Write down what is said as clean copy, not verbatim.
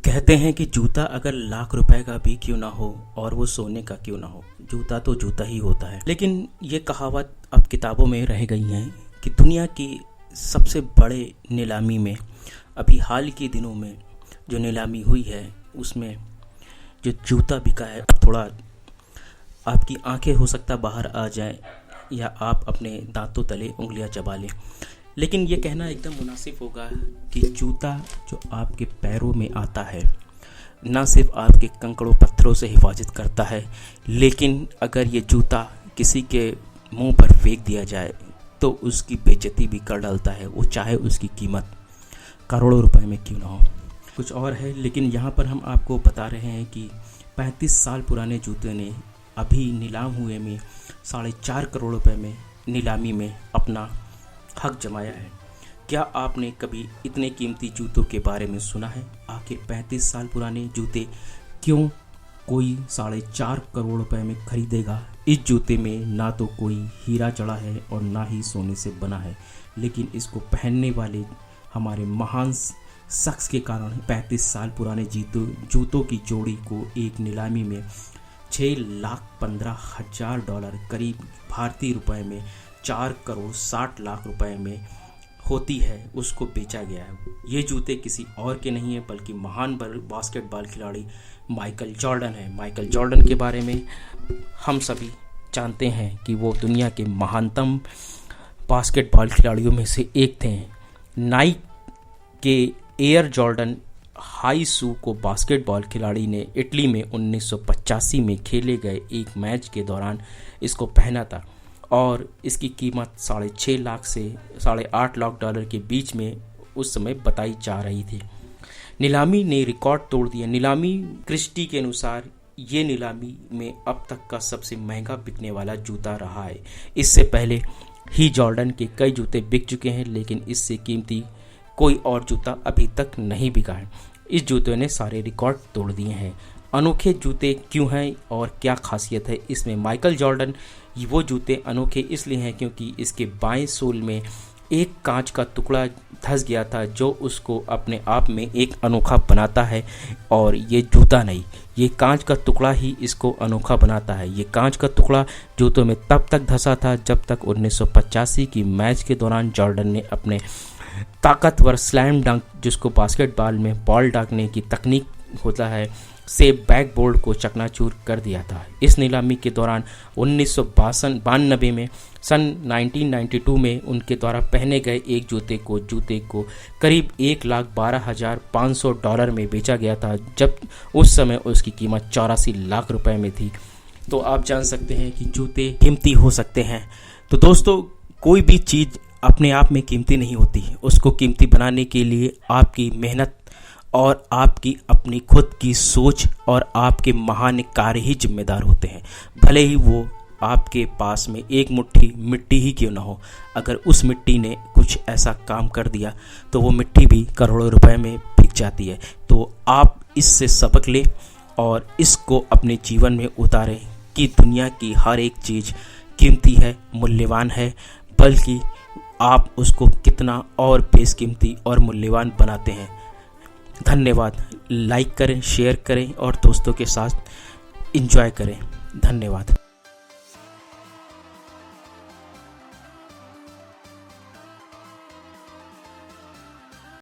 कहते हैं कि जूता अगर लाख रुपए का भी क्यों ना हो और वो सोने का क्यों ना हो, जूता तो जूता ही होता है। लेकिन ये कहावत अब किताबों में रह गई है कि दुनिया की सबसे बड़े नीलामी में अभी हाल के दिनों में जो नीलामी हुई है उसमें जो जूता बिका है, अब थोड़ा आपकी आंखें हो सकता बाहर आ जाए या आप अपने दांतों तले उंगलियां चबा लें। लेकिन ये कहना एकदम मुनासिब होगा कि जूता जो आपके पैरों में आता है ना सिर्फ आपके कंकड़ों पत्थरों से हिफाजत करता है, लेकिन अगर ये जूता किसी के मुंह पर फेंक दिया जाए तो उसकी बेइज्जती भी कर डालता है, वो चाहे उसकी कीमत करोड़ों रुपए में क्यों ना हो। कुछ और है, लेकिन यहाँ पर हम आपको बता रहे हैं कि 35 साल पुराने जूते ने अभी नीलाम हुए में 4.5 करोड़ रुपए में नीलामी में अपना हक जमाया है। क्या आपने कभी इतने कीमती जूतों के बारे में सुना है? आखिर 35 साल पुराने जूते क्यों कोई 4.5 करोड़ रुपए में खरीदेगा? इस जूते में ना तो कोई हीरा जड़ा है और ना ही सोने से बना है, लेकिन इसको पहनने वाले हमारे महान शख्स के कारण 35 साल पुराने जूतों की जोड़ी को एक नीलामी में $6,15,000 करीब भारतीय रुपए में 4 करोड़ 60 लाख रुपए में होती है, उसको बेचा गया है। ये जूते किसी और के नहीं है बल्कि महान बास्केटबॉल खिलाड़ी माइकल जॉर्डन है। माइकल जॉर्डन के बारे में हम सभी जानते हैं कि वो दुनिया के महानतम बास्केटबॉल खिलाड़ियों में से एक थे। नाइक के एयर जॉर्डन हाई शू को बास्केटबॉल खिलाड़ी ने इटली में 1985 में खेले गए एक मैच के दौरान इसको पहना था और इसकी कीमत 6.5 लाख से 8.5 लाख डॉलर के बीच में उस समय बताई जा रही थी। नीलामी ने रिकॉर्ड तोड़ दिया। नीलामी क्रिस्टी के अनुसार ये नीलामी में अब तक का सबसे महंगा बिकने वाला जूता रहा है। इससे पहले ही जॉर्डन के कई जूते बिक चुके हैं, लेकिन इससे कीमती कोई और जूता अभी तक नहीं बिका है। इस जूते ने सारे रिकॉर्ड तोड़ दिए हैं। अनोखे जूते क्यों हैं और क्या खासियत है इसमें? माइकल जॉर्डन वो जूते अनोखे इसलिए हैं क्योंकि इसके बाएं सोल में एक कांच का टुकड़ा धंस गया था जो उसको अपने आप में एक अनोखा बनाता है, और ये जूता नहीं, ये कांच का टुकड़ा ही इसको अनोखा बनाता है। ये कांच का टुकड़ा जूतों में तब तक धंसा था जब तक 1985 की मैच के दौरान जॉर्डन ने अपने ताकतवर स्लैम डंक, जिसको बास्केटबॉल में बॉल डालने की तकनीक होता है, से बैकबोर्ड को चकनाचूर कर दिया था। इस नीलामी के दौरान 1992 में 1992 में उनके द्वारा पहने गए एक जूते को करीब $1,12,500 में बेचा गया था, जब उस समय उसकी कीमत 84 लाख रुपए में थी। तो आप जान सकते हैं कि जूते कीमती हो सकते हैं। तो दोस्तों, कोई भी चीज़ अपने आप में कीमती नहीं होती, उसको कीमती बनाने के लिए आपकी मेहनत और आपकी अपनी खुद की सोच और आपके महान कार्य ही जिम्मेदार होते हैं। भले ही वो आपके पास में एक मुट्ठी मिट्टी ही क्यों ना हो, अगर उस मिट्टी ने कुछ ऐसा काम कर दिया तो वो मिट्टी भी करोड़ों रुपए में बिक जाती है। तो आप इससे सबक लें और इसको अपने जीवन में उतारें कि दुनिया की हर एक चीज़ कीमती है, मूल्यवान है, बल्कि आप उसको कितना और बेशकीमती और मूल्यवान बनाते हैं। धन्यवाद। लाइक करें, शेयर करें और दोस्तों के साथ एंजॉय करें। धन्यवाद।